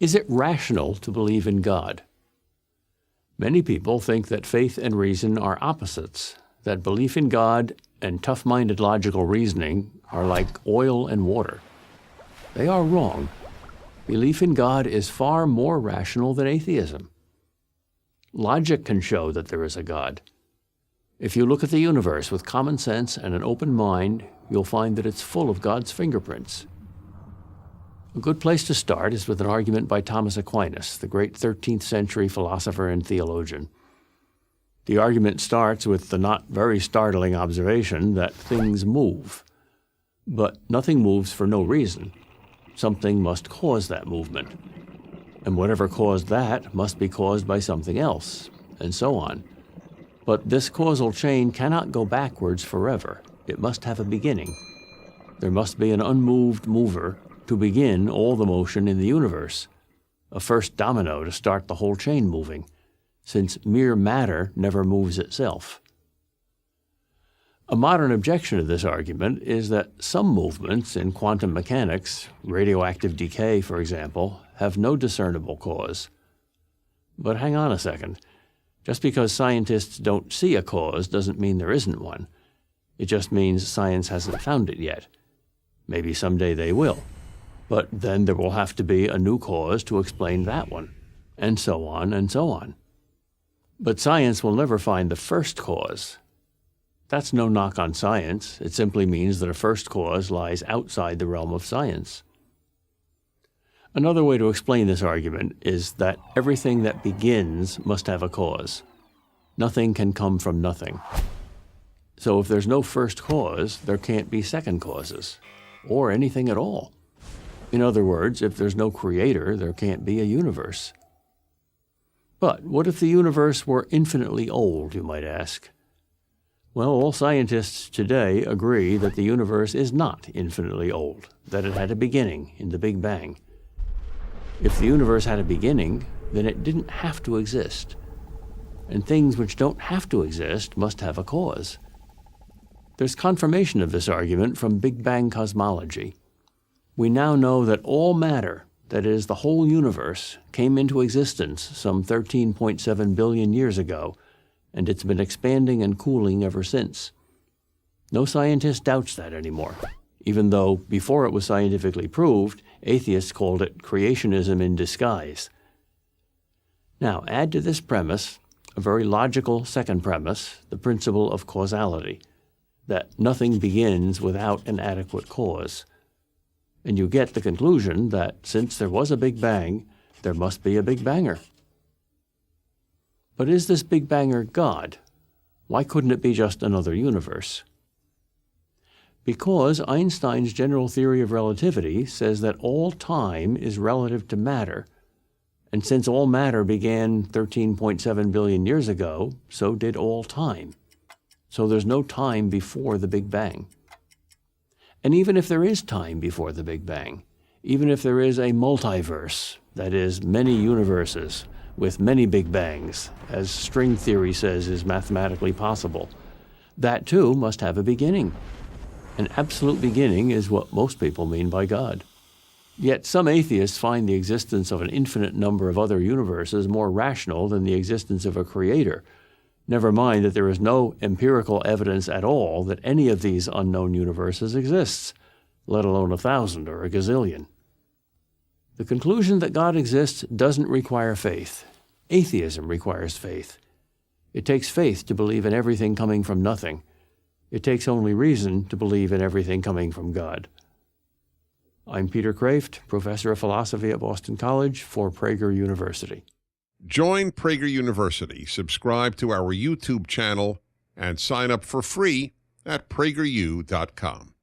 Is it rational to believe in God? Many people think that faith and reason are opposites, that belief in God and tough-minded logical reasoning are like oil and water. They are wrong. Belief in God is far more rational than atheism. Logic can show that there is a God. If you look at the universe with common sense and an open mind, you'll find that it's full of God's fingerprints. A good place to start is with an argument by Thomas Aquinas, the great 13th century philosopher and theologian. The argument starts with the not very startling observation that things move. But nothing moves for no reason. Something must cause that movement. And whatever caused that must be caused by something else, and so on. But this causal chain cannot go backwards forever. It must have a beginning. There must be an unmoved mover to begin all the motion in the universe, a first domino to start the whole chain moving, since mere matter never moves itself. A modern objection to this argument is that some movements in quantum mechanics, radioactive decay, for example, have no discernible cause. But hang on a second. Just because scientists don't see a cause doesn't mean there isn't one. It just means science hasn't found it yet. Maybe someday they will. But then there will have to be a new cause to explain that one, and so on and so on. But science will never find the first cause. That's no knock on science. It simply means that a first cause lies outside the realm of science. Another way to explain this argument is that everything that begins must have a cause. Nothing can come from nothing. So if there's no first cause, there can't be second causes, or anything at all. In other words, if there's no creator, there can't be a universe. But what if the universe were infinitely old, you might ask? Well, all scientists today agree that the universe is not infinitely old, that it had a beginning in the Big Bang. If the universe had a beginning, then it didn't have to exist. And things which don't have to exist must have a cause. There's confirmation of this argument from Big Bang cosmology. We now know that all matter, that is, the whole universe, came into existence some 13.7 billion years ago, and it's been expanding and cooling ever since. No scientist doubts that anymore, even though, before it was scientifically proved, atheists called it creationism in disguise. Now, add to this premise a very logical second premise, the principle of causality, that nothing begins without an adequate cause. And you get the conclusion that since there was a Big Bang, there must be a Big Banger. But is this Big Banger God? Why couldn't it be just another universe? Because Einstein's general theory of relativity says that all time is relative to matter, and since all matter began 13.7 billion years ago, so did all time. So there's no time before the Big Bang. And even if there is time before the Big Bang, even if there is a multiverse, that is, many universes with many Big Bangs, as string theory says is mathematically possible, that too must have a beginning. An absolute beginning is what most people mean by God. Yet some atheists find the existence of an infinite number of other universes more rational than the existence of a creator. Never mind that there is no empirical evidence at all that any of these unknown universes exists, let alone 1,000 or a gazillion. The conclusion that God exists doesn't require faith. Atheism requires faith. It takes faith to believe in everything coming from nothing. It takes only reason to believe in everything coming from God. I'm Peter Kraft, professor of philosophy at Boston College for Prager University. Join Prager University, subscribe to our YouTube channel, and sign up for free at prageru.com.